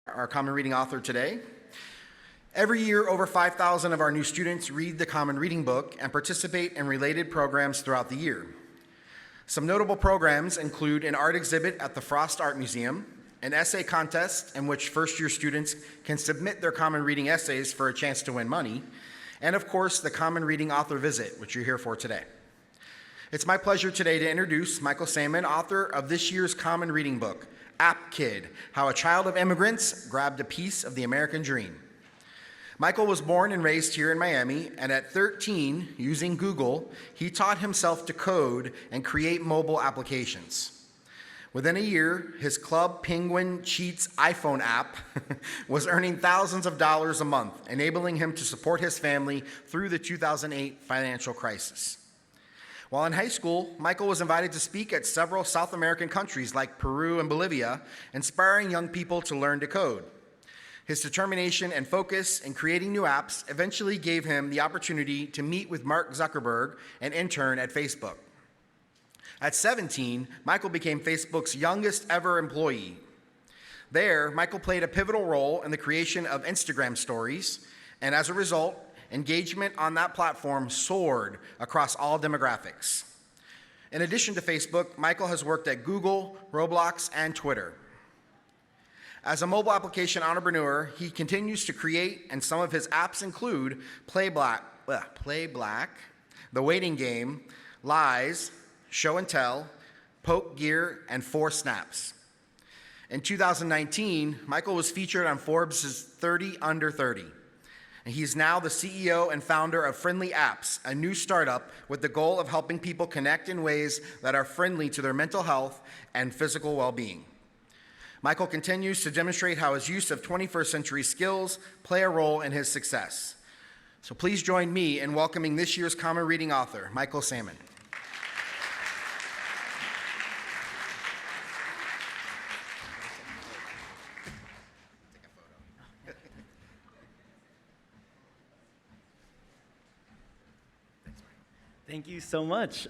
our common reading author today. Every year, over 5,000 of our new students read the Common Reading Book and participate in related programs throughout the year. Some notable programs include an art exhibit at the Frost Art Museum, an essay contest in which first-year students can submit their common reading essays for a chance to win money, and of course, the Common Reading Author Visit, which you're here for today. It's my pleasure today to introduce Michael Sayman, author of this year's Common Reading Book, App Kid: How a Child of Immigrants Grabbed a Piece of the American Dream. Michael was born and raised here in Miami, and at 13, using Google, he taught himself to code and create mobile applications. Within a year, his Club Penguin Cheats iPhone app was earning thousands of dollars a month, enabling him to support his family through the 2008 financial crisis. While in high school, Michael was invited to speak at several South American countries like Peru and Bolivia, inspiring young people to learn to code. His determination and focus in creating new apps eventually gave him the opportunity to meet with Mark Zuckerberg, an intern at Facebook. At 17, Michael became Facebook's youngest ever employee. There, Michael played a pivotal role in the creation of Instagram stories, and as a result, engagement on that platform soared across all demographics. In addition to Facebook, Michael has worked at Google, Roblox, and Twitter. As a mobile application entrepreneur, he continues to create, and some of his apps include Play Black, The Waiting Game, Lies, Show and Tell, Poke Gear, and 4 Snaps. In 2019, Michael was featured on Forbes' 30 Under 30. And he's now the CEO and founder of Friendly Apps, a new startup with the goal of helping people connect in ways that are friendly to their mental health and physical well-being. Michael continues to demonstrate how his use of 21st century skills play a role in his success. So please join me in welcoming this year's Common Reading author, Michael Sayman. Thank you so much.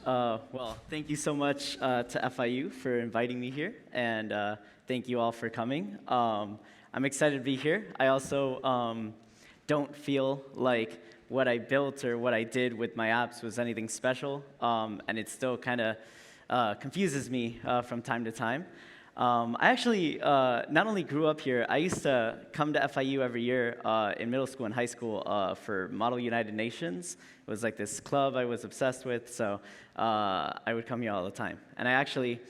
Thank you so much to FIU for inviting me here, and thank you all for coming. I'm excited to be here. I also don't feel like what I built or what I did with my apps was anything special, and it still kind of confuses me from time to time. I actually not only grew up here, I used to come to FIU every year in middle school and high school for Model United Nations. It was like this club I was obsessed with, so I would come here all the time. And I actually,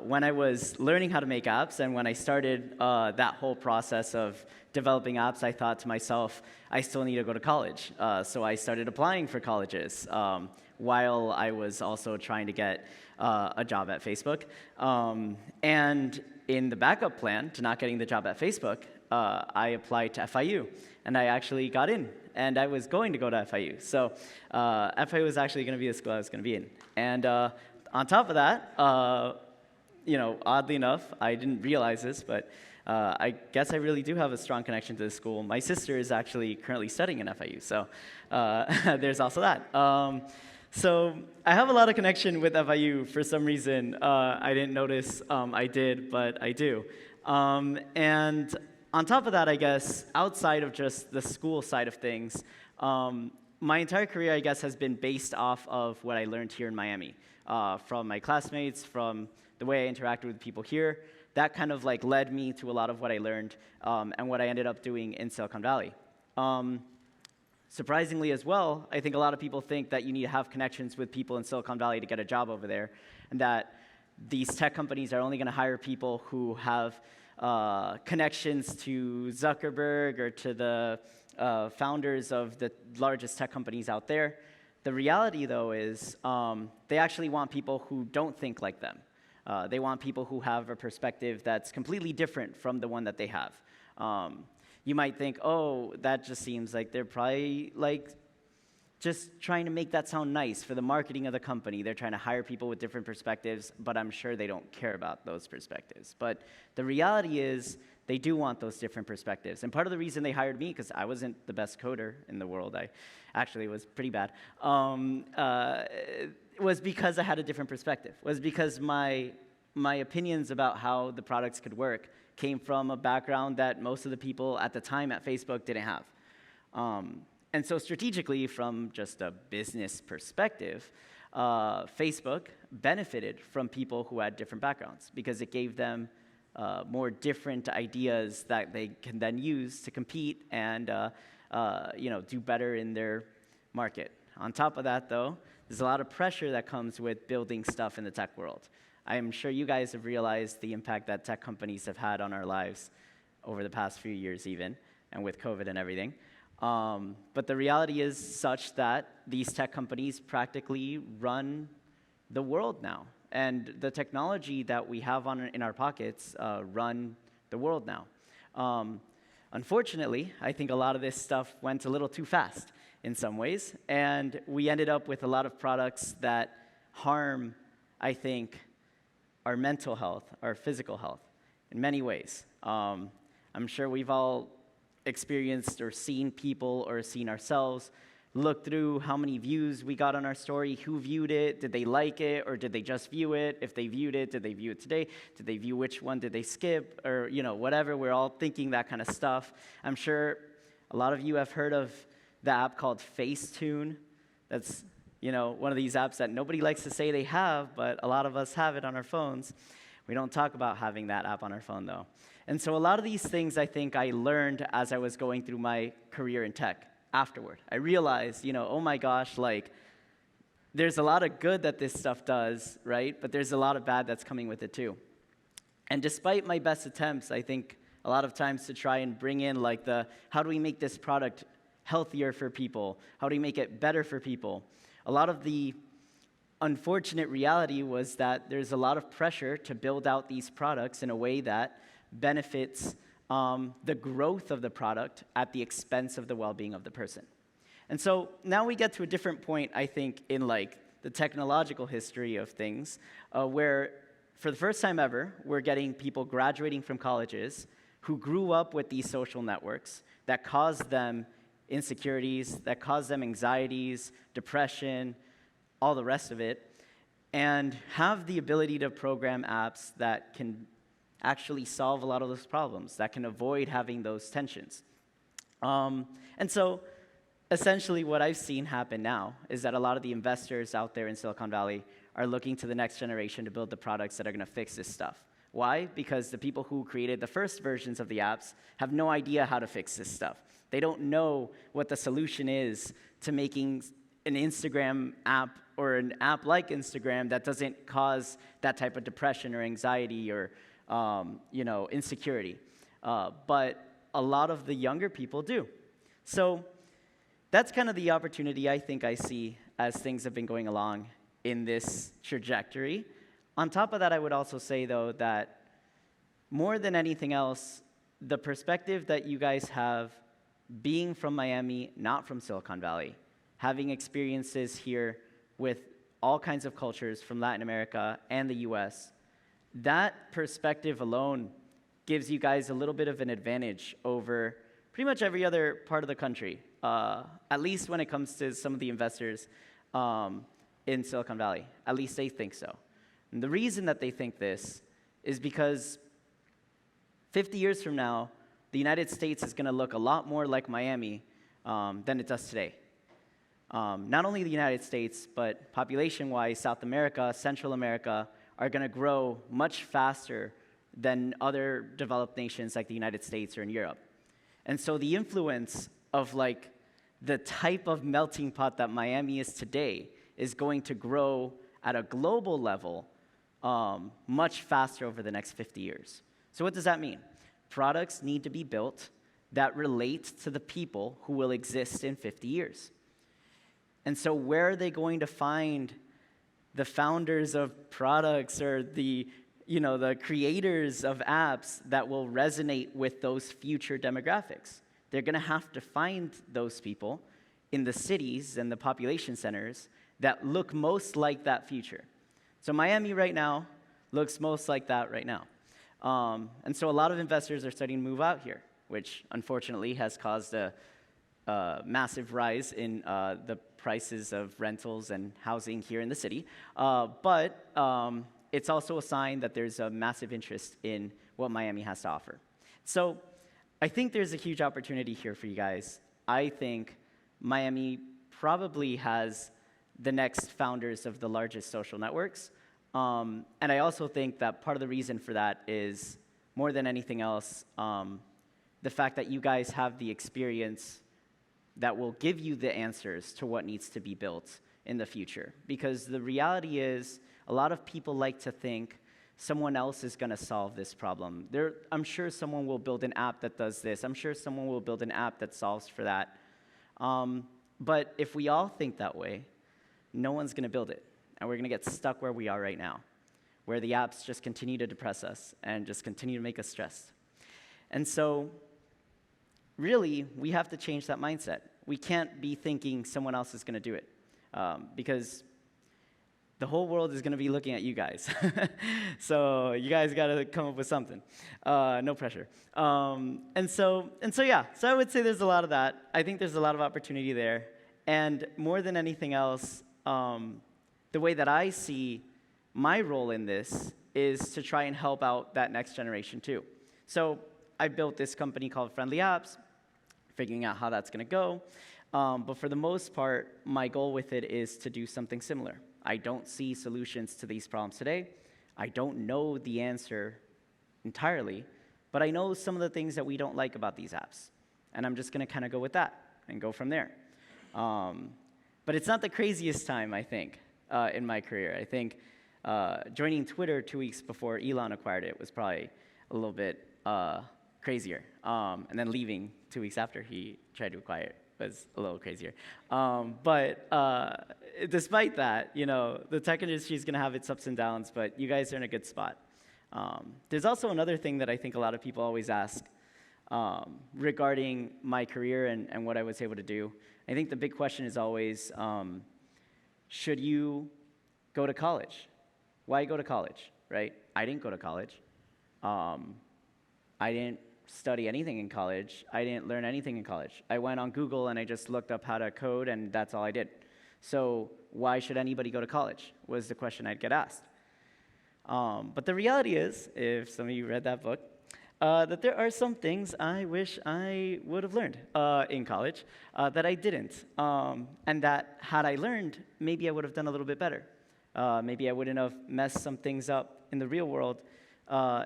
when I was learning how to make apps and when I started that whole process of developing apps, I thought to myself, I still need to go to college. So I started applying for colleges while I was also trying to get a job at Facebook. And in the backup plan to not getting the job at Facebook, I applied to FIU, and I actually got in, and I was going to go to FIU. So FIU was actually going to be the school I was going to be in. And on top of that, oddly enough, I didn't realize this, but I guess I really do have a strong connection to the school. My sister is actually currently studying in FIU, so there's also that. So I have a lot of connection with FIU for some reason. I didn't notice I did, but I do. And on top of that, I guess, outside of just the school side of things, my entire career, I guess, has been based off of what I learned here in Miami. From my classmates, from the way I interacted with people here. That kind of like led me to a lot of what I learned and what I ended up doing in Silicon Valley. Surprisingly as well, I think a lot of people think that you need to have connections with people in Silicon Valley to get a job over there, and that these tech companies are only going to hire people who have connections to Zuckerberg or to the founders of the largest tech companies out there. The reality, though, is they actually want people who don't think like them. They want people who have a perspective that's completely different from the one that they have. You might think, oh, that just seems like they're probably like just trying to make that sound nice for the marketing of the company. They're trying to hire people with different perspectives, but I'm sure they don't care about those perspectives. But the reality is they do want those different perspectives. And part of the reason they hired me, because I wasn't the best coder in the world, I actually was pretty bad, was because I had a different perspective, was because my opinions about how the products could work came from a background that most of the people at the time at Facebook didn't have. And so strategically, from just a business perspective, Facebook benefited from people who had different backgrounds because it gave them more different ideas that they can then use to compete and do better in their market. On top of that, though, there's a lot of pressure that comes with building stuff in the tech world. I am sure you guys have realized the impact that tech companies have had on our lives over the past few years even, and with COVID and everything. But the reality is such that these tech companies practically run the world now. And the technology that we have in our pockets run the world now. Unfortunately, I think a lot of this stuff went a little too fast in some ways, and we ended up with a lot of products that harm, I think, our mental health, our physical health, in many ways. I'm sure we've all experienced or seen people or seen ourselves look through how many views we got on our story, who viewed it, did they like it, or did they just view it? If they viewed it, did they view it today? Did they view which one did they skip? Or, whatever, we're all thinking that kind of stuff. I'm sure a lot of you have heard of the app called Facetune. That's, one of these apps that nobody likes to say they have, but a lot of us have it on our phones. We don't talk about having that app on our phone, though. And so a lot of these things I think I learned as I was going through my career in tech. Afterward, I realized, oh my gosh, there's a lot of good that this stuff does, right? But there's a lot of bad that's coming with it too. And despite my best attempts, I think a lot of times to try and bring in how do we make this product healthier for people? How do we make it better for people? A lot of the unfortunate reality was that there's a lot of pressure to build out these products in a way that benefits the growth of the product at the expense of the well-being of the person. And so now we get to a different point, I think, in the technological history of things, where for the first time ever, we're getting people graduating from colleges who grew up with these social networks that caused them insecurities, that caused them anxieties, depression, all the rest of it, and have the ability to program apps that can actually solve a lot of those problems, that can avoid having those tensions. And so essentially what I've seen happen now is that a lot of the investors out there in Silicon Valley are looking to the next generation to build the products that are going to fix this stuff. Why? Because the people who created the first versions of the apps have no idea how to fix this stuff. They don't know what the solution is to making an Instagram app or an app like Instagram that doesn't cause that type of depression or anxiety or insecurity. But a lot of the younger people do. So that's kind of the opportunity I think I see as things have been going along in this trajectory. On top of that, I would also say, though, that more than anything else, the perspective that you guys have being from Miami, not from Silicon Valley, having experiences here with all kinds of cultures from Latin America and the US, that perspective alone gives you guys a little bit of an advantage over pretty much every other part of the country, at least when it comes to some of the investors in Silicon Valley. At least they think so. And the reason that they think this is because 50 years from now, the United States is going to look a lot more like Miami than it does today. Not only the United States, but population-wise, South America, Central America, are going to grow much faster than other developed nations like the United States or in Europe. And so the influence of the type of melting pot that Miami is today is going to grow at a global level much faster over the next 50 years. So what does that mean? Products need to be built that relate to the people who will exist in 50 years. And so where are they going to find the founders of products or the creators of apps that will resonate with those future demographics? They're going to have to find those people in the cities and the population centers that look most like that future. So Miami right now looks most like that right now. And so a lot of investors are starting to move out here, which unfortunately has caused a massive rise in the prices of rentals and housing here in the city. But it's also a sign that there's a massive interest in what Miami has to offer. So I think there's a huge opportunity here for you guys. I think Miami probably has the next founders of the largest social networks. And I also think that part of the reason for that is, more than anything else, the fact that you guys have the experience that will give you the answers to what needs to be built in the future. Because the reality is, a lot of people like to think someone else is going to solve this problem. I'm sure someone will build an app that does this. I'm sure someone will build an app that solves for that. But if we all think that way, no one's going to build it. And we're going to get stuck where we are right now, where the apps just continue to depress us and just continue to make us stressed. And so, really, we have to change that mindset. We can't be thinking someone else is going to do it, because the whole world is going to be looking at you guys. So you guys got to come up with something. No pressure. And so I would say there's a lot of that. I think there's a lot of opportunity there. And more than anything else, the way that I see my role in this is to try and help out that next generation too. So I built this company called Friendly Apps, figuring out how that's going to go. But for the most part, my goal with it is to do something similar. I don't see solutions to these problems today. I don't know the answer entirely, but I know some of the things that we don't like about these apps. And I'm just going to kind of go with that and go from there. But it's not the craziest time, I think, in my career. I think joining Twitter 2 weeks before Elon acquired it was probably a little bit crazier. And then leaving 2 weeks after he tried to acquire it was a little crazier. But despite that, the tech industry is going to have its ups and downs, but you guys are in a good spot. There's also another thing that I think a lot of people always ask regarding my career and what I was able to do. I think the big question is always, should you go to college? Why go to college, right? I didn't go to college. I didn't study anything in college. I didn't learn anything in college. I went on Google and I just looked up how to code, and that's all I did. So why should anybody go to college, was the question I'd get asked. But the reality is, if some of you read that book, that there are some things I wish I would have learned in college that I didn't. And that had I learned, maybe I would have done a little bit better. Maybe I wouldn't have messed some things up in the real world,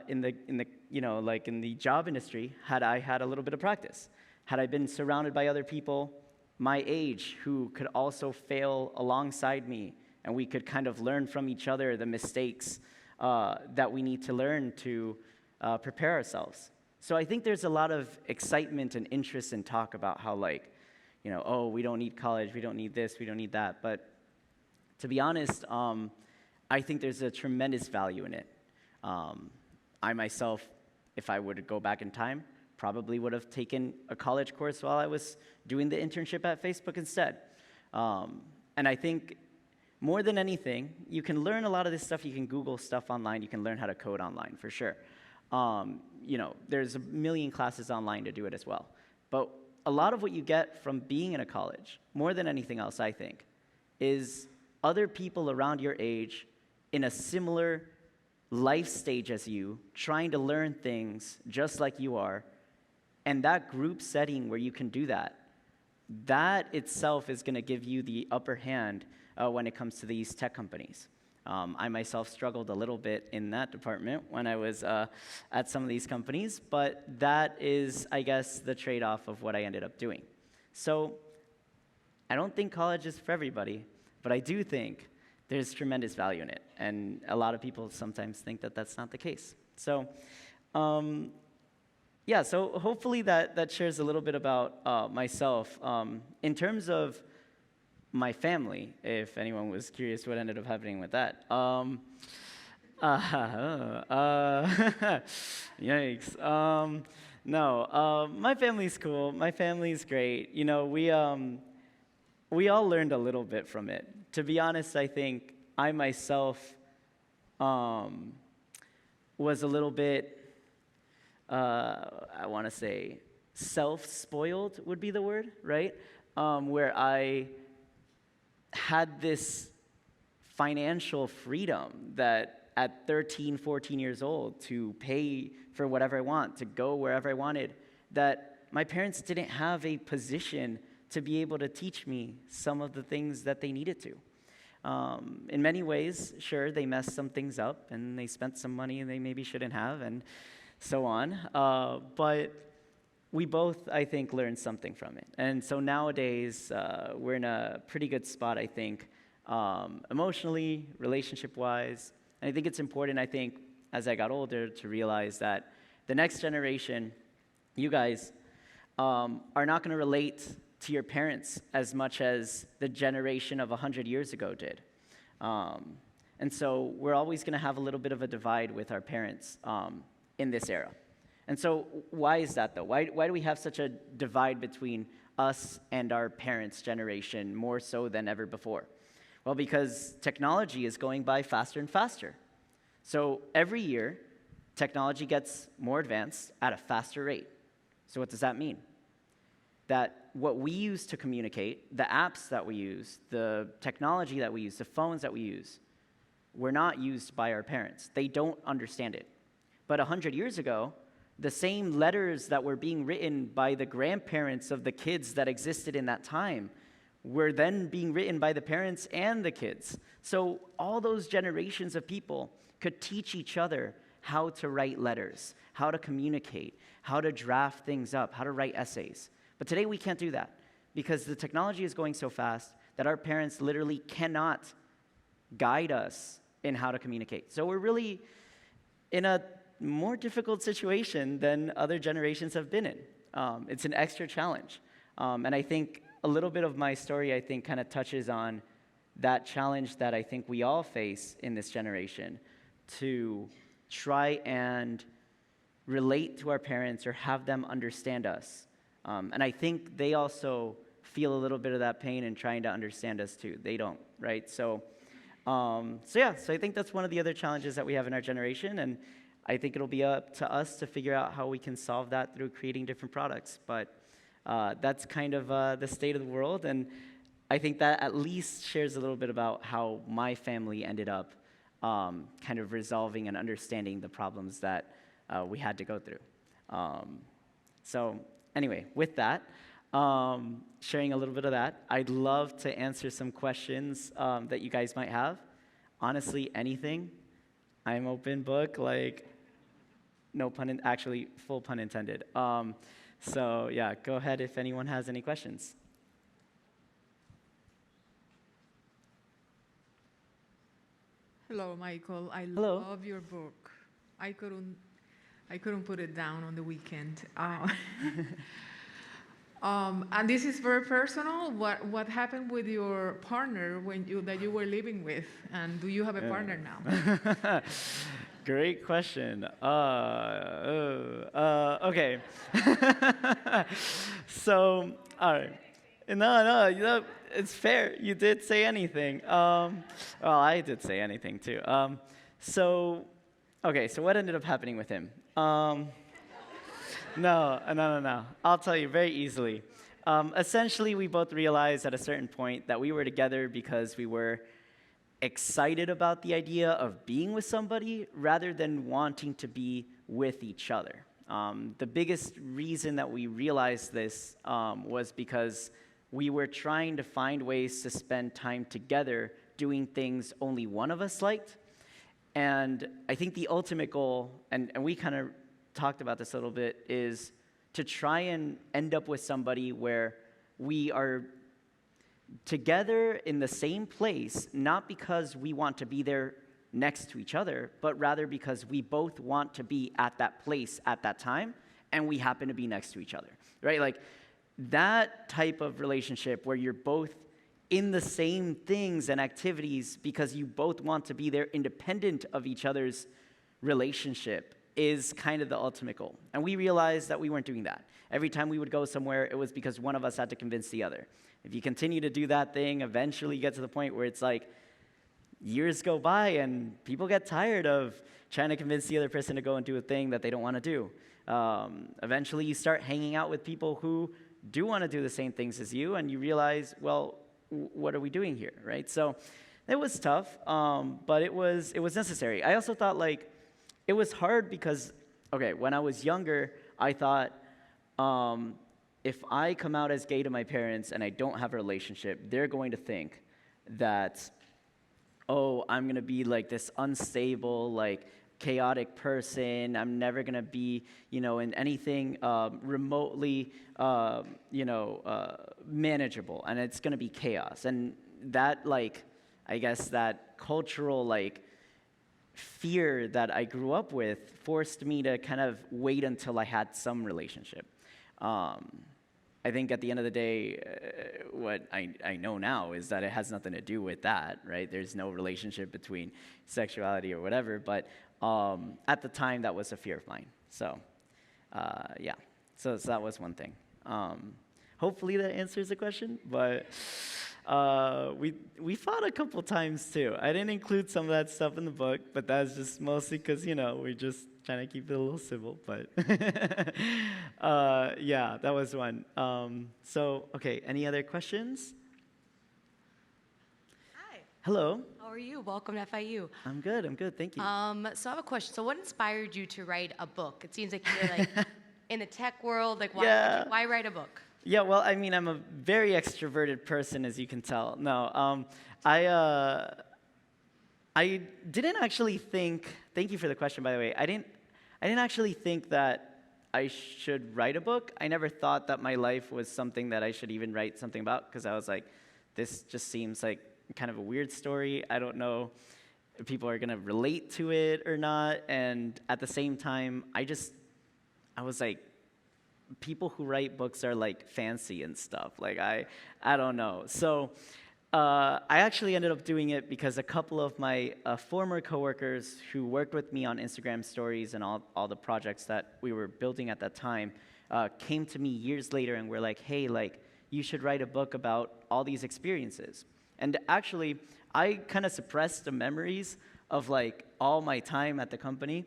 in the job industry, had I had a little bit of practice. Had I been surrounded by other people my age who could also fail alongside me, and we could kind of learn from each other the mistakes that we need to learn to prepare ourselves. So I think there's a lot of excitement and interest and talk about how, oh, we don't need college, we don't need this, we don't need that. But to be honest, I think there's a tremendous value in it. I myself, if I were to go back in time, probably would have taken a college course while I was doing the internship at Facebook instead. And I think more than anything, you can learn a lot of this stuff. You can Google stuff online. You can learn how to code online, for sure. There's a million classes online to do it as well. But a lot of what you get from being in a college, more than anything else, I think, is other people around your age in a similar life stage as you, trying to learn things just like you are, and that group setting where you can do that, that itself is going to give you the upper hand when it comes to these tech companies. I myself struggled a little bit in that department when I was at some of these companies, but that is, I guess, the trade-off of what I ended up doing. So I don't think college is for everybody, but I do think there's tremendous value in it, and a lot of people sometimes think that that's not the case. So, so hopefully that shares a little bit about myself. In terms of my family, if anyone was curious what ended up happening with that. Yikes. No, my family's cool. My family's great. We all learned a little bit from it. To be honest, I think I myself was a little bit, I want to say, self-spoiled would be the word, right? Where I had this financial freedom that at 13, 14 years old to pay for whatever I want, to go wherever I wanted, that my parents didn't have a position to be able to teach me some of the things that they needed to. In many ways, sure, they messed some things up and they spent some money they maybe shouldn't have and so on. But we both, I think, learned something from it. And so nowadays, we're in a pretty good spot, I think, emotionally, relationship-wise. And I think it's important, I think, as I got older, to realize that the next generation, you guys, are not going to relate to your parents as much as the generation of 100 years ago did. And so we're always going to have a little bit of a divide with our parents in this era. And so why is that, though? Why do we have such a divide between us and our parents' generation more so than ever before? Well, because technology is going by faster and faster. So every year, technology gets more advanced at a faster rate. So what does that mean? That what we use to communicate, the apps that we use, the technology that we use, the phones that we use, were not used by our parents. They don't understand it. But 100 years ago, the same letters that were being written by the grandparents of the kids that existed in that time were then being written by the parents and the kids. So all those generations of people could teach each other how to write letters, how to communicate, how to draft things up, how to write essays. But today we can't do that because the technology is going so fast that our parents literally cannot guide us in how to communicate. So we're really in a more difficult situation than other generations have been in. It's an extra challenge. And I think a little bit of my story, I think, kind of touches on that challenge that I think we all face in this generation to try and relate to our parents or have them understand us. And I think they also feel a little bit of that pain in trying to understand us too. They don't, right? So I think that's one of the other challenges that we have in our generation, and I think it'll be up to us to figure out how we can solve that through creating different products. But that's kind of the state of the world, and I think that at least shares a little bit about how my family ended up kind of resolving and understanding the problems that we had to go through. So anyway, with that, sharing a little bit of that, I'd love to answer some questions that you guys might have. Honestly, anything. I'm open book, like, no pun, actually, full pun intended. So yeah, go ahead if anyone has any questions. Hello, Michael. I Hello. love your book. I couldn't put it down on the weekend. And this is very personal. What happened with your partner that you were living with, and do you have a partner now? Great question. Okay. So, all right. No, it's fair. You did say anything. Well, I did say anything too. So what ended up happening with him? No. I'll tell you very easily. Essentially, we both realized at a certain point that we were together because we were excited about the idea of being with somebody rather than wanting to be with each other. The biggest reason that we realized this was because we were trying to find ways to spend time together doing things only one of us liked. And I think the ultimate goal, and we kind of talked about this a little bit, is to try and end up with somebody where we are together in the same place, not because we want to be there next to each other, but rather because we both want to be at that place at that time, and we happen to be next to each other, right? Like that type of relationship where you're both in the same things and activities because you both want to be there independent of each other's relationship is kind of the ultimate goal. And we realized that we weren't doing that. Every time we would go somewhere, it was because one of us had to convince the other. If you continue to do that thing, eventually you get to the point where it's like years go by and people get tired of trying to convince the other person to go and do a thing that they don't want to do. Eventually you start hanging out with people who do want to do the same things as you, and you realize, well, what are we doing here, right? So It was tough, but it was necessary. I also thought like it was hard because okay, when I was younger, I thought if I come out as gay to my parents and I don't have a relationship, they're going to think that oh, I'm gonna be like this unstable, like chaotic person. I'm never gonna be, in anything remotely, manageable, and it's gonna be chaos. And that, like, I guess that cultural, like, fear that I grew up with forced me to kind of wait until I had some relationship. I think at the end of the day, what I know now is that it has nothing to do with that, right? There's no relationship between sexuality or whatever, but at the time, that was a fear of mine. So, yeah, so that was one thing. Hopefully that answers the question, but we fought a couple times too. I didn't include some of that stuff in the book, but that's just mostly because, we're just trying to keep it a little civil, but yeah, that was one. So, okay, any other questions? Hi, Hello, how are you? Welcome to FIU. I'm good, thank you. So I have a question. So what inspired you to write a book? It seems like you're like in the tech world. Like, Yeah. why write a book? Yeah, well, I mean, I'm a very extroverted person, as you can tell. No, I didn't actually think. Thank you for the question, by the way. I didn't actually think that I should write a book. I never thought that my life was something that I should even write something about, because I was like, this just seems like kind of a weird story. I don't know if people are gonna relate to it or not. And at the same time, I was like, people who write books are like fancy and stuff. Like I don't know. So I actually ended up doing it because a couple of my former coworkers who worked with me on Instagram stories and all the projects that we were building at that time came to me years later and were like, hey, like you should write a book about all these experiences. And actually, I kind of suppressed the memories of like all my time at the company.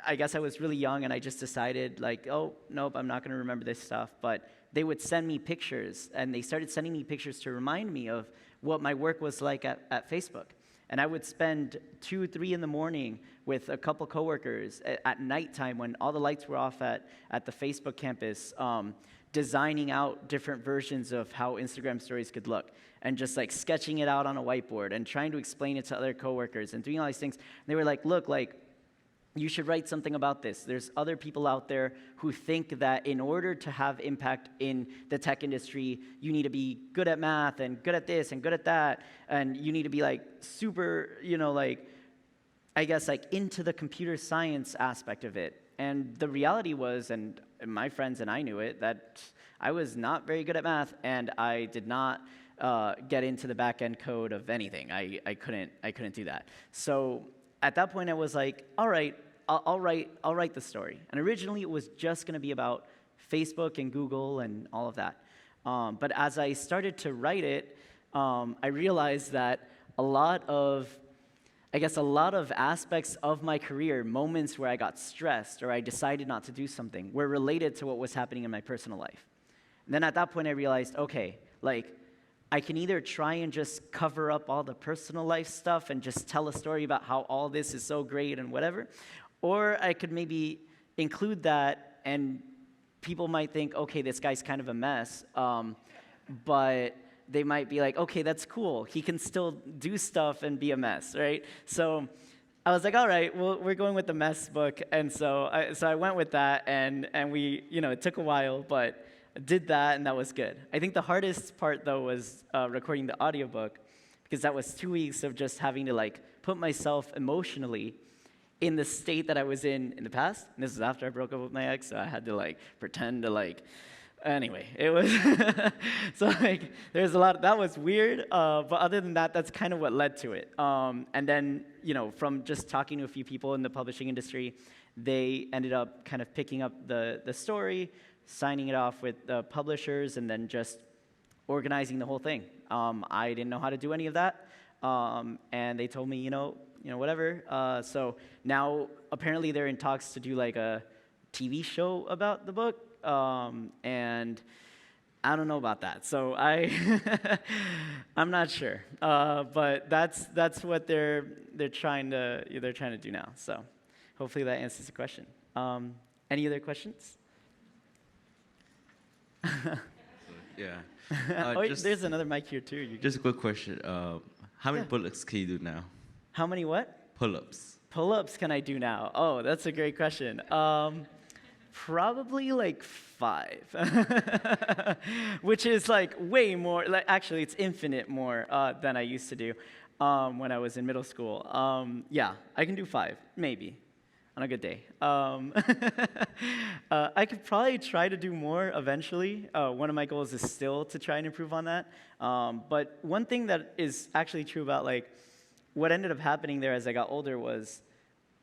I guess I was really young and I just decided like, oh, nope, I'm not going to remember this stuff. But they would send me pictures, and they started sending me pictures to remind me of what my work was like at Facebook. And I would spend 2, 3 in the morning with a couple coworkers at nighttime when all the lights were off at the Facebook campus, designing out different versions of how Instagram stories could look, and just like sketching it out on a whiteboard and trying to explain it to other coworkers and doing all these things. And they were like, look, like, you should write something about this. There's other people out there who think that in order to have impact in the tech industry, you need to be good at math and good at this and good at that, and you need to be like super, like, I guess like into the computer science aspect of it. And the reality was, and my friends and I knew it, that I was not very good at math, and I did not get into the back-end code of anything. I couldn't do that. So at that point, I was like, all right, I'll write the story. And originally, it was just going to be about Facebook and Google and all of that. But as I started to write it, I realized that a lot of aspects of my career, moments where I got stressed or I decided not to do something, were related to what was happening in my personal life. And then at that point, I realized, okay, like, I can either try and just cover up all the personal life stuff and just tell a story about how all this is so great and whatever, or I could maybe include that and people might think, okay, this guy's kind of a mess, but they might be like, okay, that's cool. He can still do stuff and be a mess, right? So I was like, all right, well, we're going with the mess book, and so I went with that, and we, it took a while, but did that, and that was good. I think the hardest part, though, was recording the audiobook, because that was 2 weeks of just having to, like, put myself emotionally in the state that I was in the past. And this is after I broke up with my ex, so I had to, like, pretend to, like, anyway, it was, so, like, there's a lot, that was weird, but other than that, that's kind of what led to it. And then, from just talking to a few people in the publishing industry, they ended up kind of picking up the story, signing it off with the publishers, and then just organizing the whole thing. I didn't know how to do any of that, and they told me, whatever. So now apparently they're in talks to do like a TV show about the book, and I don't know about that. So I'm not sure. But that's what they're trying to do now. So hopefully that answers the question. Any other questions? Yeah. There's another mic here too. Just a quick question. How many pull-ups can you do now? How many what? Pull-ups. Pull-ups can I do now? Oh, that's a great question. Probably like 5, which is like way more. Like actually, it's infinite more than I used to do when I was in middle school. Yeah, I can do 5, maybe, on a good day. I could probably try to do more eventually. One of my goals is still to try and improve on that. But one thing that is actually true about like what ended up happening there as I got older was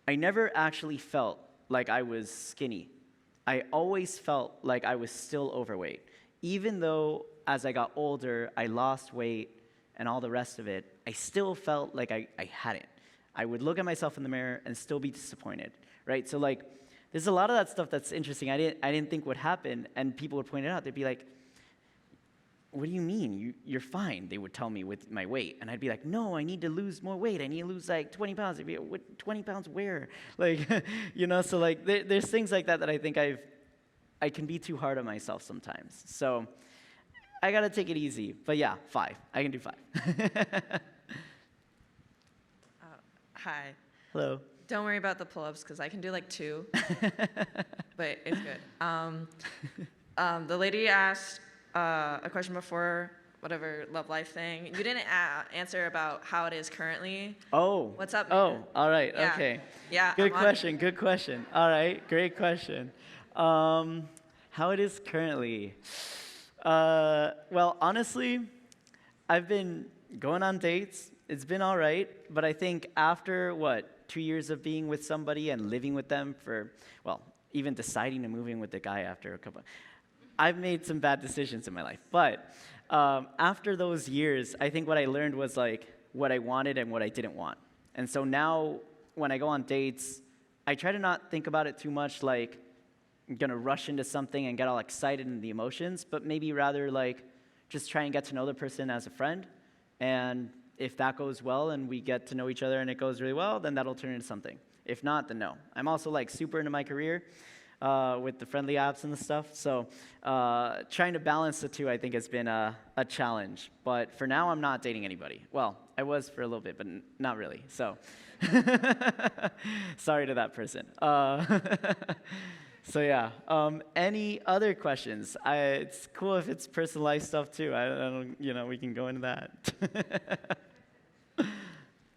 I never actually felt like I was skinny. I always felt like I was still overweight. Even though as I got older, I lost weight and all the rest of it, I still felt like I hadn't. I would look at myself in the mirror and still be disappointed, right? So like, there's a lot of that stuff that's interesting. I didn't think would happen, and people would point it out. They'd be like, what do you mean? You're fine, they would tell me with my weight. And I'd be like, no, I need to lose more weight. I need to lose like 20 pounds. They'd be like, what, 20 pounds where? Like, so like there's things like that I think I can be too hard on myself sometimes. So I got to take it easy. But yeah, 5. I can do 5. Hi. Hello. Don't worry about the pull-ups because I can do like 2, but it's good. The lady asked a question before, whatever love life thing. You didn't answer about how it is currently. Oh. What's up? Oh, man? all right. Yeah. Okay. Yeah. Good question. Good question. All right. Great question. How it is currently. Well, honestly, I've been going on dates. It's been all right, but I think after, 2 years of being with somebody and living with them for, even deciding to move in with the guy after a couple, I've made some bad decisions in my life. But after those years, I think what I learned was, like, what I wanted and what I didn't want. And so now, when I go on dates, I try to not think about it too much, like, I'm going to rush into something and get all excited in the emotions, but maybe rather, like, just try and get to know the person as a friend. And if that goes well and we get to know each other and it goes really well, then that'll turn into something. If not, then no. I'm also like super into my career with the friendly apps and the stuff. So trying to balance the two, I think, has been a challenge. But for now, I'm not dating anybody. Well, I was for a little bit, but not really. So sorry to that person. So yeah, any other questions? It's cool if it's personal life stuff too. I don't, we can go into that.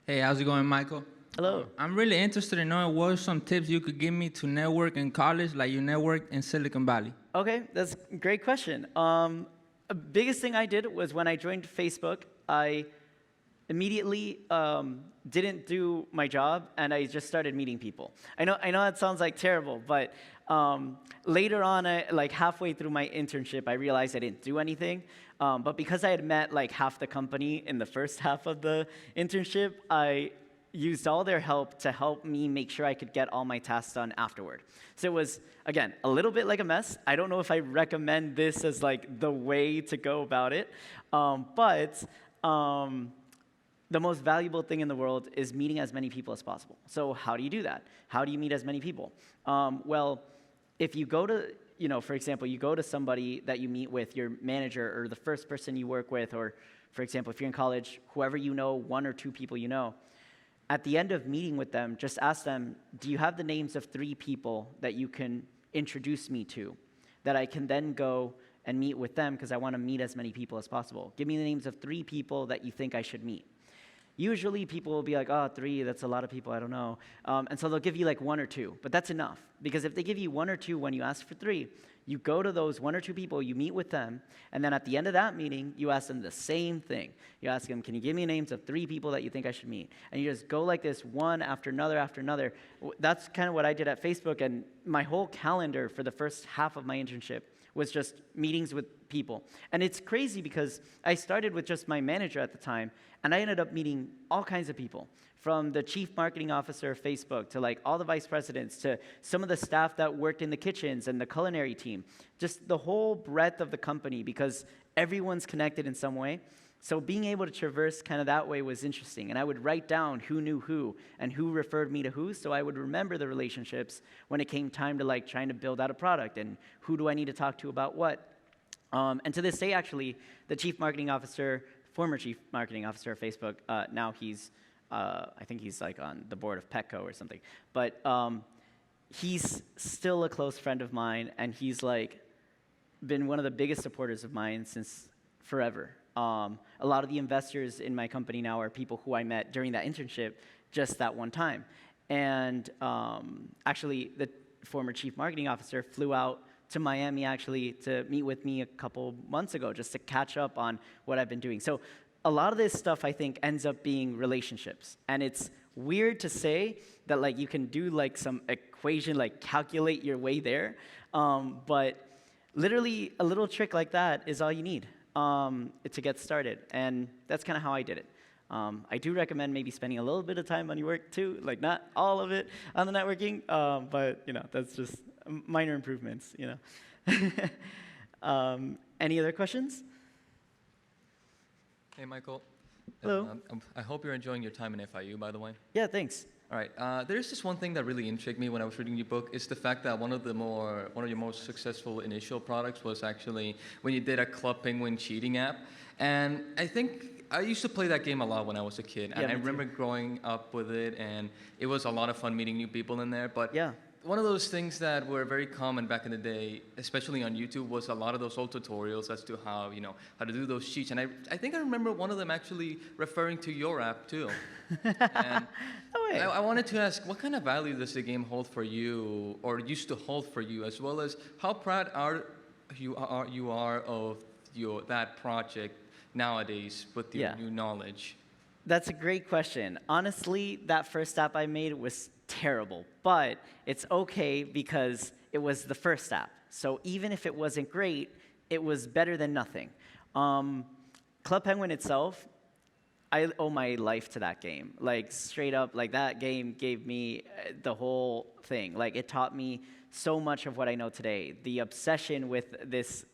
Hey, how's it going, Michael? Hello. I'm really interested in knowing what are some tips you could give me to network in college, like you networked in Silicon Valley. Okay, that's a great question. Biggest thing I did was when I joined Facebook, I immediately didn't do my job, and I just started meeting people. I know that sounds like terrible, but later on, like halfway through my internship, I realized I didn't do anything. But because I had met like half the company in the first half of the internship, I used all their help to help me make sure I could get all my tasks done afterward. So it was, again, a little bit like a mess. I don't know if I recommend this as like the way to go about it, but the most valuable thing in the world is meeting as many people as possible. So how do you do that? How do you meet as many people? Well, if you go to, for example, you go to somebody that you meet with, your manager or the first person you work with, or for example, if you're in college, whoever you know, 1 or 2 people you know, at the end of meeting with them, just ask them, do you have the names of 3 people that you can introduce me to, that I can then go and meet with them because I want to meet as many people as possible? Give me the names of 3 people that you think I should meet. Usually people will be like, 3, that's a lot of people, I don't know. And so they'll give you like 1 or 2, but that's enough. Because if they give you 1 or 2 when you ask for 3, you go to those 1 or 2 people, you meet with them, and then at the end of that meeting, you ask them the same thing. You ask them, can you give me names of 3 people that you think I should meet? And you just go like this, one after another after another. That's kind of what I did at Facebook, and my whole calendar for the first half of my internship was just meetings with people. And it's crazy because I started with just my manager at the time, and I ended up meeting all kinds of people, from the chief marketing officer of Facebook to like all the vice presidents to some of the staff that worked in the kitchens and the culinary team. Just the whole breadth of the company, because everyone's connected in some way. So being able to traverse kind of that way was interesting. And I would write down who knew who and who referred me to who, so I would remember the relationships when it came time to like trying to build out a product and who do I need to talk to about what. And to this day, actually, the chief marketing officer, former chief marketing officer of Facebook, now he's, I think he's like on the board of Petco or something. But he's still a close friend of mine, and he's like been one of the biggest supporters of mine since forever. A lot of the investors in my company now are people who I met during that internship just that one time. And actually, the former chief marketing officer flew out to Miami actually to meet with me a couple months ago just to catch up on what I've been doing. So a lot of this stuff, I think, ends up being relationships. And it's weird to say that like you can do like some equation, like calculate your way there. But literally, a little trick like that is all you need to get started. And that's kind of how I did it. I do recommend maybe spending a little bit of time on your work too, like not all of it on the networking, but you know, that's just minor improvements, you know. Any other questions? Hey, Michael. Hello. I hope you're enjoying your time in FIU, by the way. Yeah, thanks. All right. There's just one thing that really intrigued me when I was reading your book. Is the fact that one of your most successful initial products was actually when you did a Club Penguin cheating app. And I think I used to play that game a lot when I was a kid. And Yeah, I me too. remember growing up with it, and it was a lot of fun meeting new people in there. But Yeah. one of those things that were very common back in the day, especially on YouTube, was a lot of those old tutorials as to how, how to do those cheats. And I think I remember one of them actually referring to your app too. And No way. I wanted to ask, what kind of value does the game hold for you, or used to hold for you, as well as how proud you are of that project nowadays with your Yeah. new knowledge? That's a great question. Honestly, that first app I made was terrible, but it's okay because it was the first app. So even if it wasn't great, it was better than nothing. Club Penguin itself, I owe my life to that game. Like straight up, like that game gave me the whole thing. Like it taught me so much of what I know today. The obsession with this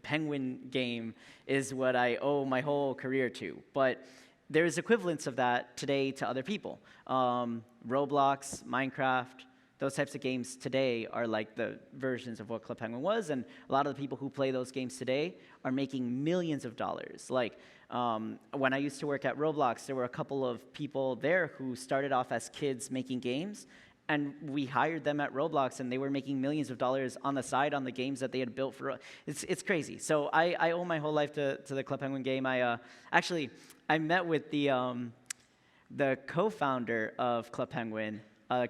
Penguin game is what I owe my whole career to. But there's equivalents of that today to other people. Roblox, Minecraft, those types of games today are like the versions of what Club Penguin was, and a lot of the people who play those games today are making millions of dollars. Like, when I used to work at Roblox, there were a couple of people there who started off as kids making games, and we hired them at Roblox, and they were making millions of dollars on the side on the games that they had built for. It's crazy. So I owe my whole life to the Club Penguin game. I met with the co-founder of Club Penguin,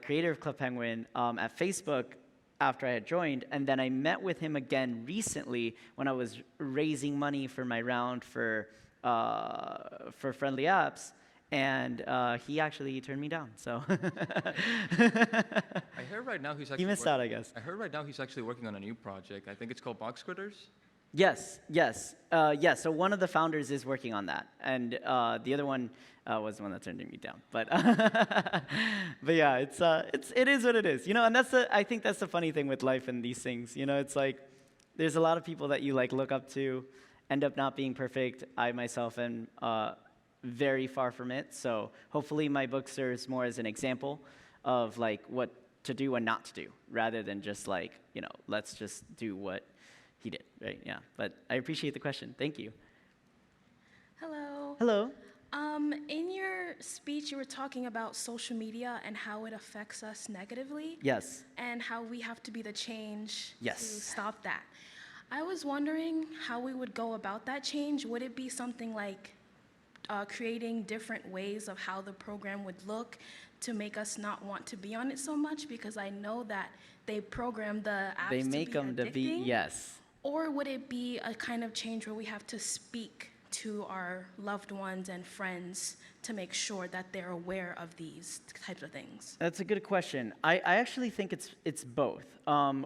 creator of Club Penguin, at Facebook after I had joined, and then I met with him again recently when I was raising money for my round for Friendly Apps, and he actually turned me down. So I heard right now he's actually he missed out, I guess. I heard right now he's actually working on a new project. I think it's called Box Critters. Yes. So one of the founders is working on that, and the other one was the one that turned me down. But but yeah, it is what it is, And I think that's the funny thing with life and these things. It's like there's a lot of people that you like look up to, end up not being perfect. I myself am very far from it. So hopefully my book serves more as an example of like what to do and not to do, rather than just like let's just do what he did, right? Yeah, but I appreciate the question. Thank you. Hello. Hello. In your speech, you were talking about social media and how it affects us negatively. Yes. And how we have to be the change Yes. to stop that. I was wondering how we would go about that change. Would it be something like creating different ways of how the program would look to make us not want to be on it so much? Because I know that they program the apps They make to be them to be, addicting. yes. Or would it be a kind of change where we have to speak to our loved ones and friends to make sure that they're aware of these types of things? That's a good question. I actually think it's both.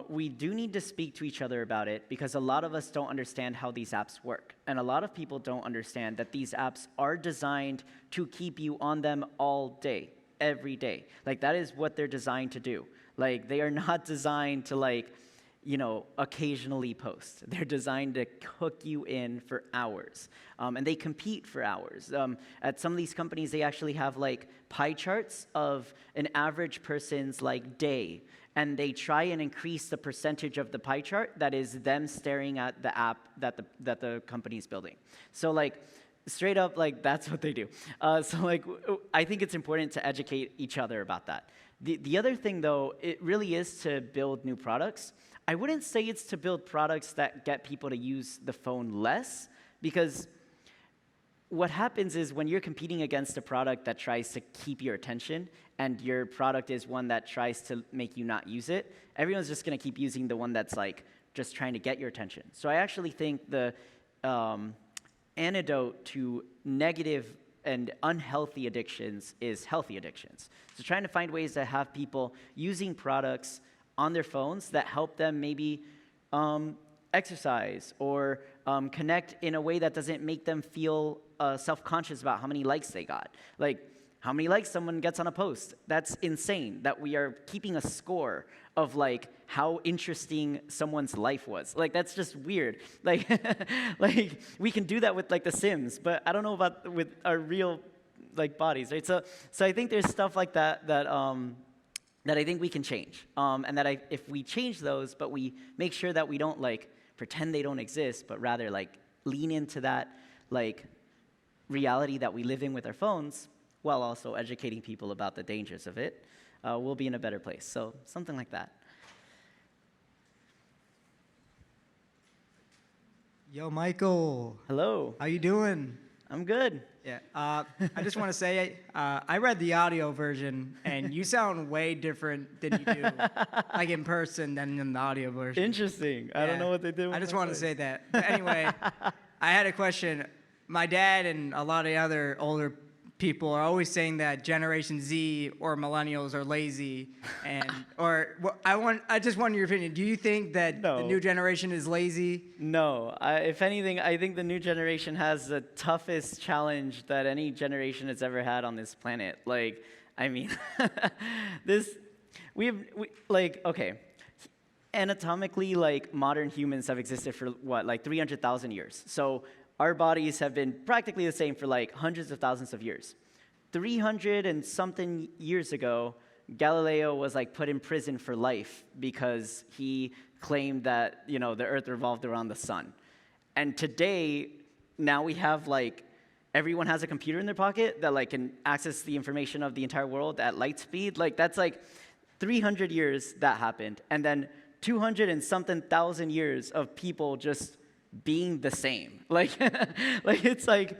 We do need to speak to each other about it because a lot of us don't understand how these apps work. And a lot of people don't understand that these apps are designed to keep you on them all day, every day. Like, that is what they're designed to do. Like, they are not designed to, like, occasionally post. They're designed to hook you in for hours. And they compete for hours. At some of these companies, they actually have like pie charts of an average person's like day. And they try and increase the percentage of the pie chart that is them staring at the app that the company's building. So like, straight up, like, that's what they do. So like, I think it's important to educate each other about that. The other thing, though, it really is to build new products. I wouldn't say it's to build products that get people to use the phone less, because what happens is when you're competing against a product that tries to keep your attention and your product is one that tries to make you not use it, everyone's just going to keep using the one that's like just trying to get your attention. So I actually think the antidote to negative and unhealthy addictions is healthy addictions. So trying to find ways to have people using products on their phones that help them maybe exercise or connect in a way that doesn't make them feel self-conscious about how many likes they got. Like, how many likes someone gets on a post. That's insane that we are keeping a score of like how interesting someone's life was. Like, that's just weird. Like, like we can do that with like The Sims, but I don't know about with our real like bodies, right? So I think there's stuff like that that I think we can change, and that if we change those, but we make sure that we don't like pretend they don't exist, but rather like lean into that like reality that we live in with our phones, while also educating people about the dangers of it, we'll be in a better place. So something like that. Yo, Michael. Hello. How you doing? I'm good. Yeah. I just want to say, I read the audio version, and you sound way different than you do, like in person, than in the audio version. Interesting. I don't know what they did. I just wanted to say that. But anyway, I had a question. My dad and a lot of other older people are always saying that Generation Z or millennials are lazy, and I just want your opinion. Do you think that the new generation is lazy? No. If anything, I think the new generation has the toughest challenge that any generation has ever had on this planet. Like, I mean, okay. Anatomically, like, modern humans have existed for what, like 300,000 years. So our bodies have been practically the same for like hundreds of thousands of years. 300 and something years ago, Galileo was like put in prison for life because he claimed that, the earth revolved around the sun. And today, now we have like, everyone has a computer in their pocket that like can access the information of the entire world at light speed. Like, that's like 300 years that happened. And then 200 and something thousand years of people just being the same. Like, it's like,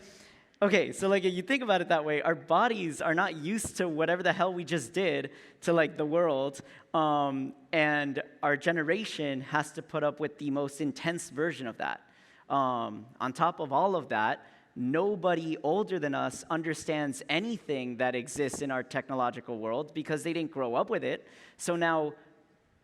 okay, so like if you think about it that way, our bodies are not used to whatever the hell we just did to like the world, and our generation has to put up with the most intense version of that. On top of all of that, nobody older than us understands anything that exists in our technological world because they didn't grow up with it. So now,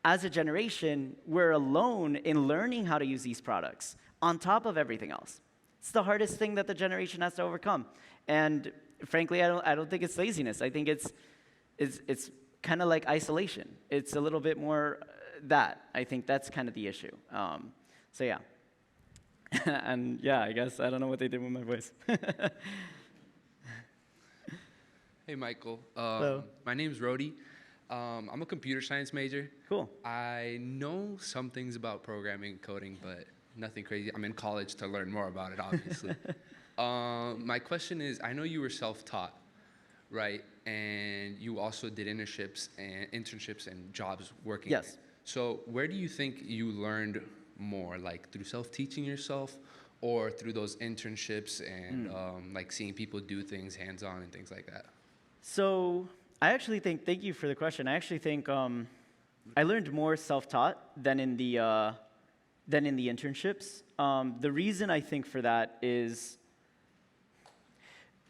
as a generation, we're alone in learning how to use these products on top of everything else. It's the hardest thing that the generation has to overcome. And frankly, I don't think it's laziness. I think it's kind of like isolation. It's a little bit more that. I think that's kind of the issue. So yeah. And yeah, I guess I don't know what they did with my voice. Hey, Michael. Hello. My name's Rody. I'm a computer science major. Cool. I know some things about programming and coding, but nothing crazy. I'm in college to learn more about it, obviously. My question is, I know you were self-taught, right? And you also did internships and jobs working. Yes. So where do you think you learned more, like through self-teaching yourself or through those internships and like seeing people do things hands-on and things like that? So I actually think, thank you for the question. I actually think I learned more self-taught than in the internships. The reason I think for that is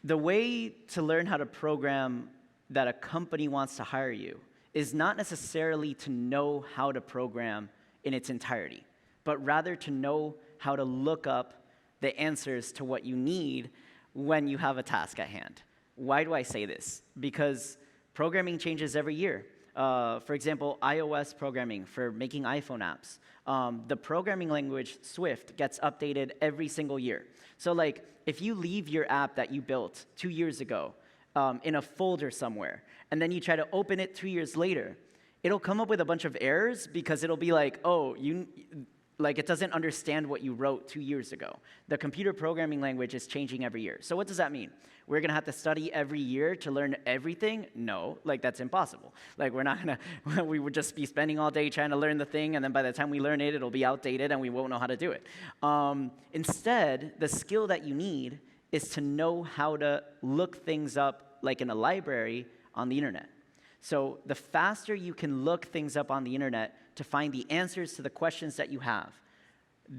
the way to learn how to program that a company wants to hire you is not necessarily to know how to program in its entirety, but rather to know how to look up the answers to what you need when you have a task at hand. Why do I say this? Because programming changes every year. For example, iOS programming for making iPhone apps. The programming language, Swift, gets updated every single year. So like, if you leave your app that you built 2 years ago in a folder somewhere, and then you try to open it 2 years later, it'll come up with a bunch of errors because it'll be like, oh, it doesn't understand what you wrote 2 years ago. The computer programming language is changing every year. So what does that mean? We're gonna have to study every year to learn everything? No, that's impossible. We're not gonna, we would just be spending all day trying to learn the thing, and then by the time we learn it, it'll be outdated and we won't know how to do it. Instead, the skill that you need is to know how to look things up like in a library on the internet. So the faster you can look things up on the internet to find the answers to the questions that you have,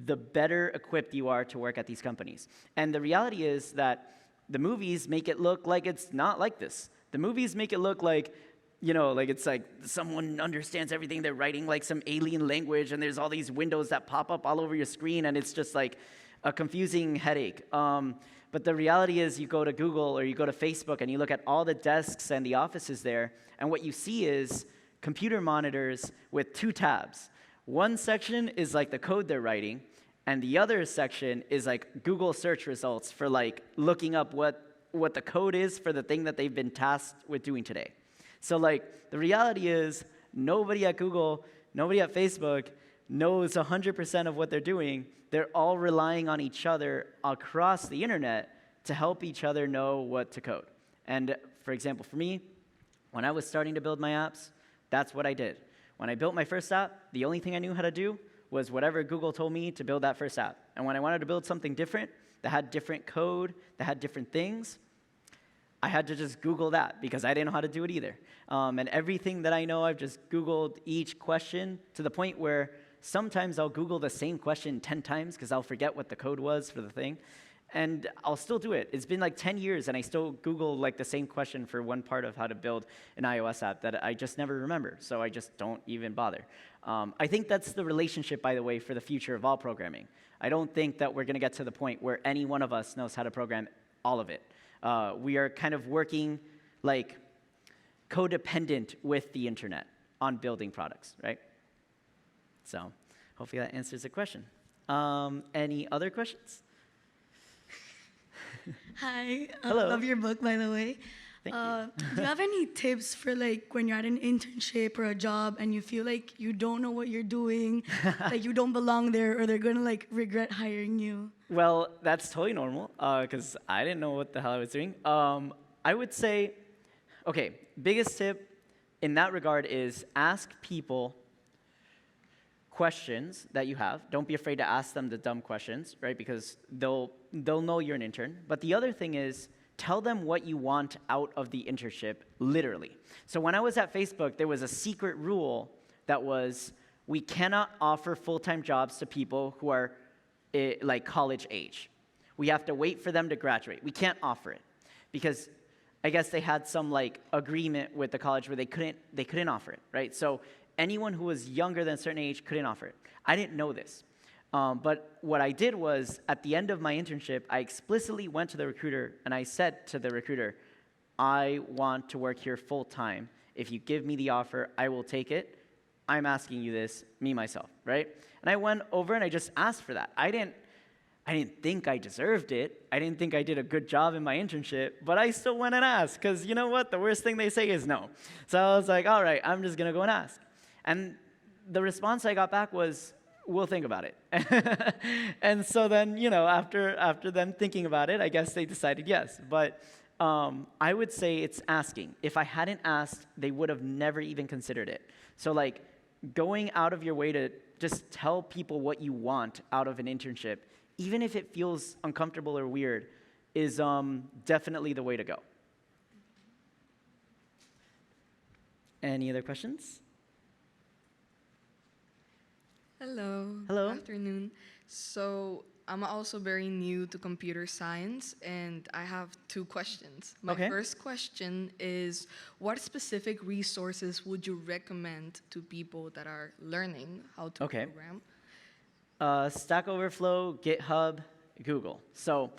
the better equipped you are to work at these companies. And the reality is that the movies make it look like it's not like this. The movies make it look like, it's like someone understands everything. They're writing like some alien language, and there's all these windows that pop up all over your screen, and it's just like a confusing headache. But the reality is you go to Google or you go to Facebook and you look at all the desks and the offices there, and what you see is computer monitors with 2 tabs. One section is like the code they're writing, and the other section is like Google search results for like looking up what the code is for the thing that they've been tasked with doing today. So the reality is nobody at Google, nobody at Facebook knows 100% of what they're doing. They're all relying on each other across the internet to help each other know what to code. And for example, for me, when I was starting to build my apps, that's what I did. When I built my first app, the only thing I knew how to do was whatever Google told me to build that first app. And when I wanted to build something different, that had different code, that had different things, I had to just Google that because I didn't know how to do it either. And everything that I know, I've just Googled each question to the point where sometimes I'll Google the same question 10 times because I'll forget what the code was for the thing. And I'll still do it. It's been like 10 years, and I still Google the same question for one part of how to build an iOS app that I just never remember, so I just don't even bother. I think that's the relationship, by the way, for the future of all programming. I don't think that we're going to get to the point where any one of us knows how to program all of it. We are kind of working codependent with the internet on building products, right? So hopefully that answers the question. Any other questions? Hi, Hello. love your book, by the way. Thank you. Do you have any tips for when you're at an internship or a job and you feel like you don't know what you're doing, like you don't belong there, or they're gonna regret hiring you? Well, that's totally normal because I didn't know what the hell I was doing. I would say, okay, biggest tip in that regard is ask people questions that you have. Don't be afraid to ask them the dumb questions, right? Because they'll know you're an intern. But the other thing is tell them what you want out of the internship, literally. So when I was at Facebook, there was a secret rule that was we cannot offer full-time jobs to people who are college age. We have to wait for them to graduate. We can't offer it because I guess they had some agreement with the college where they couldn't offer it, right? So anyone who was younger than a certain age couldn't offer it. I didn't know this. But what I did was, at the end of my internship, I explicitly went to the recruiter and I said to the recruiter, I want to work here full time. If you give me the offer, I will take it. I'm asking you this, me, myself, right? And I went over and I just asked for that. I didn't think I deserved it. I didn't think I did a good job in my internship, but I still went and asked because you know what? The worst thing they say is no. So I was like, all right, I'm just going to go and ask. And the response I got back was, we'll think about it. And so then, after them thinking about it, I guess they decided yes. But I would say it's asking. If I hadn't asked, they would have never even considered it. So going out of your way to just tell people what you want out of an internship, even if it feels uncomfortable or weird, is definitely the way to go. Any other questions? Hello. Hello. Good afternoon. So I'm also very new to computer science, and I have two questions. My Okay. first question is, what specific resources would you recommend to people that are learning how to Okay. program? Stack Overflow, GitHub, Google. So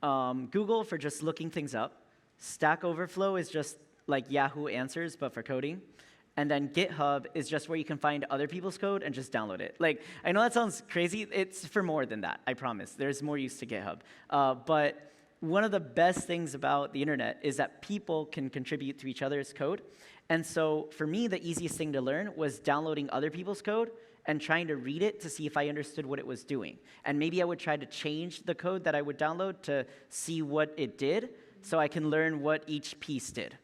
Google for just looking things up. Stack Overflow is just like Yahoo Answers, but for coding. And then GitHub is just where you can find other people's code and just download it. Like, I know that sounds crazy. It's for more than that, I promise. There's more use to GitHub. But one of the best things about the internet is that people can contribute to each other's code. And so for me, the easiest thing to learn was downloading other people's code and trying to read it to see if I understood what it was doing. And maybe I would try to change the code that I would download to see what it did so I can learn what each piece did.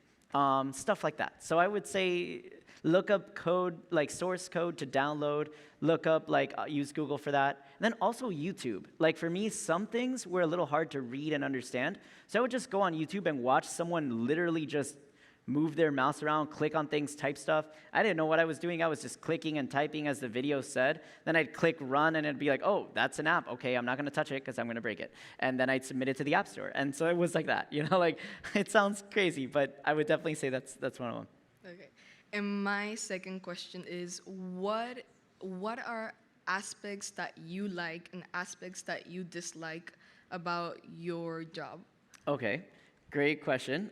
Stuff like that. So I would say look up code, like source code to download, look up, like use Google for that. And then also YouTube. Like for me, some things were a little hard to read and understand. So I would just go on YouTube and watch someone literally just move their mouse around, click on things, type stuff. I didn't know what I was doing. I was just clicking and typing as the video said. Then I'd click run and it'd be like, oh, that's an app. Okay, I'm not gonna touch it because I'm gonna break it. And then I'd submit it to the App Store. And so it was like that, you know, like it sounds crazy, but I would definitely say that's one of them. Okay. And my second question is, what are aspects that you like and aspects that you dislike about your job? Okay, great question.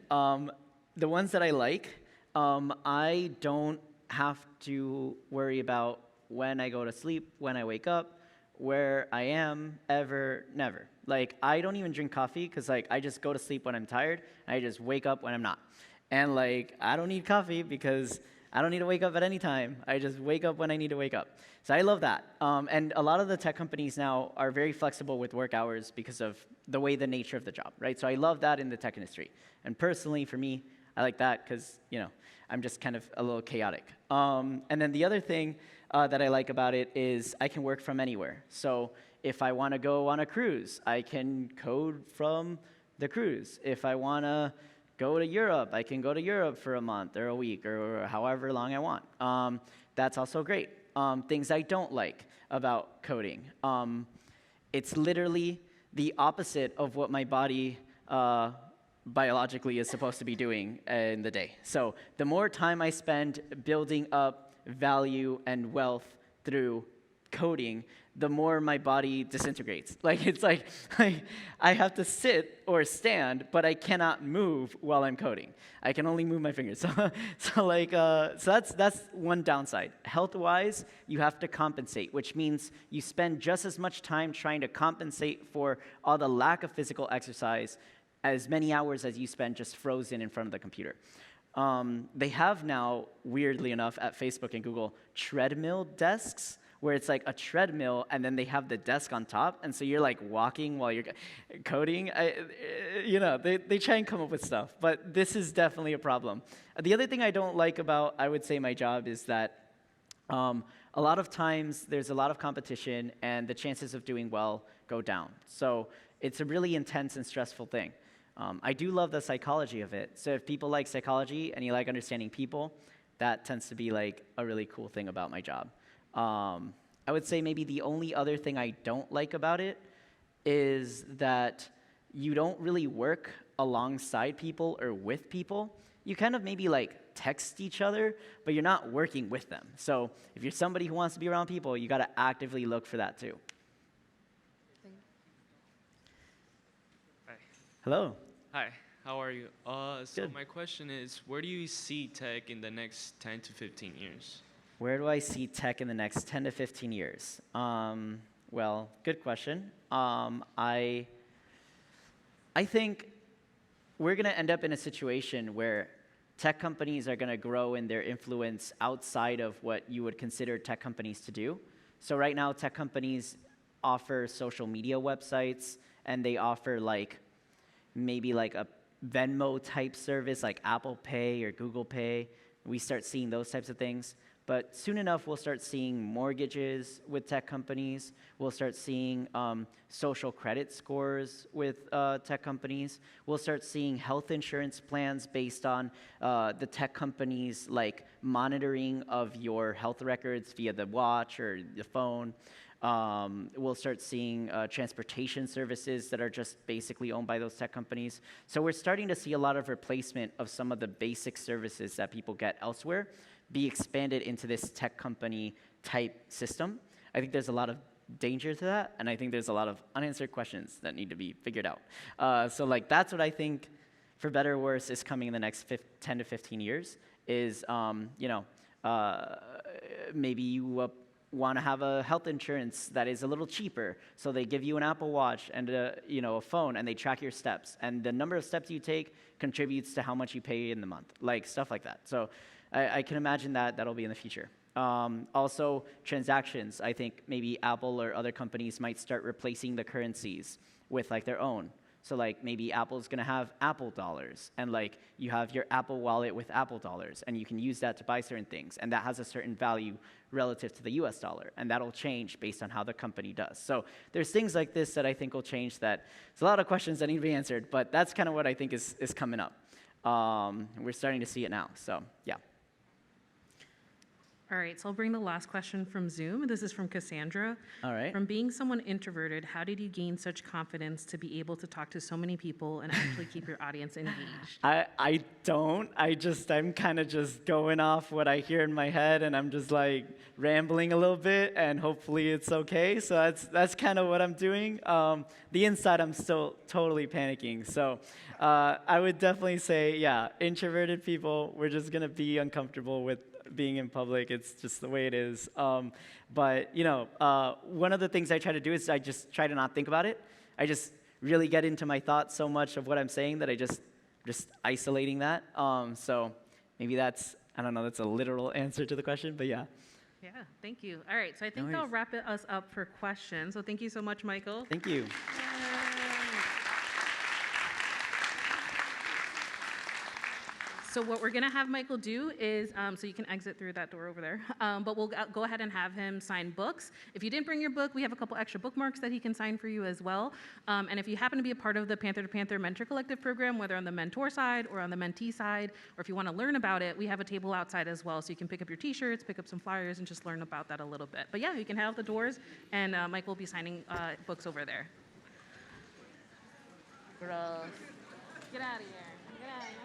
The ones that I like, I don't have to worry about when I go to sleep, when I wake up, where I am, ever, never. Like, I don't even drink coffee because, like, I just go to sleep when I'm tired, and I just wake up when I'm not. And, like, I don't need coffee because I don't need to wake up at any time. I just wake up when I need to wake up. So I love that. And a lot of the tech companies now are very flexible with work hours because of the way the nature of the job, right? So I love that in the tech industry. And personally, for me, I like that because, you know, I'm just kind of a little chaotic. And then the other thing that I like about it is I can work from anywhere. So if I want to go on a cruise, I can code from the cruise. If I want to go to Europe, I can go to Europe for a month or a week or however long I want. That's also great. Things I don't like about coding. It's literally the opposite of what my body biologically is supposed to be doing in the day. So the more time I spend building up value and wealth through coding, the more my body disintegrates. Like it's like I have to sit or stand, but I cannot move while I'm coding. I can only move my fingers. So that's one downside. Health-wise, you have to compensate, which means you spend just as much time trying to compensate for all the lack of physical exercise as many hours as you spend just frozen in front of the computer. They have now, weirdly enough, at Facebook and Google, treadmill desks, where it's like a treadmill, and then they have the desk on top, and so you're like walking while you're coding. You know, they try and come up with stuff, but this is definitely a problem. The other thing I don't like about, I would say, my job is that a lot of times there's a lot of competition, and the chances of doing well go down. So it's a really intense and stressful thing. I do love the psychology of it. So if people like psychology and you like understanding people, that tends to be like a really cool thing about my job. I would say maybe the only other thing I don't like about it is that you don't really work alongside people or with people. You kind of maybe like text each other, but you're not working with them. So if you're somebody who wants to be around people, you got to actively look for that too. Hi. Hello. Hi, how are you? So Good. my question is, where do you see tech in the next 10 to 15 years? Where do I see tech in the next 10 to 15 years? Well, good question. I think we're going to end up in a situation where tech companies are going to grow in their influence outside of what you would consider tech companies to do. So right now, tech companies offer social media websites, and they offer like maybe like a Venmo type service like Apple Pay or Google Pay. We start seeing those types of things. But soon enough, we'll start seeing mortgages with tech companies. We'll start seeing social credit scores with tech companies. We'll start seeing health insurance plans based on the tech companies, like monitoring of your health records via the watch or the phone. We'll start seeing transportation services that are just basically owned by those tech companies. So we're starting to see a lot of replacement of some of the basic services that people get elsewhere be expanded into this tech company type system. I think there's a lot of danger to that, and I think there's a lot of unanswered questions that need to be figured out. So like that's what I think, for better or worse, is coming in the next 10 to 15 years. Is maybe you want to have a health insurance that is a little cheaper, so they give you an Apple Watch and a phone, and they track your steps, and the number of steps you take contributes to how much you pay in the month, like stuff like that. So I can imagine that that'll be in the future. Also, transactions. I think maybe Apple or other companies might start replacing the currencies with like their own. So like maybe Apple's gonna have Apple dollars, and like you have your Apple wallet with Apple dollars, and you can use that to buy certain things, and that has a certain value relative to the US dollar, and that'll change based on how the company does. So there's things like this that I think will change that. There's a lot of questions that need to be answered, but that's kind of what I think is coming up. We're starting to see it now, so yeah. All right, so I'll bring the last question from Zoom. This is from Cassandra. All right. From being someone introverted, how did you gain such confidence to be able to talk to so many people and actually keep your audience engaged? I don't. I'm kind of just going off what I hear in my head, and I'm just like rambling a little bit, and hopefully it's okay. So that's kind of what I'm doing. The inside, I'm still totally panicking. So I would definitely say, yeah, introverted people, we're just gonna be uncomfortable with being in public. It's just the way it is. But one of the things I try to do is I just try to not think about it. I just really get into my thoughts so much of what I'm saying that I just isolating that. So maybe that's a literal answer to the question, but yeah. Yeah, thank you. All right, so I think that'll wrap us up for questions. So thank you so much, Michael. Thank you. So what we're gonna have Michael do is, so you can exit through that door over there, but we'll go ahead and have him sign books. If you didn't bring your book, we have a couple extra bookmarks that he can sign for you as well. And if you happen to be a part of the Panther to Panther Mentor Collective program, whether on the mentor side or on the mentee side, or if you wanna learn about it, we have a table outside as well, so you can pick up your t-shirts, pick up some flyers, and just learn about that a little bit. But yeah, you can head out the doors, and Mike will be signing books over there. Gross. Get out of here. Get out of here.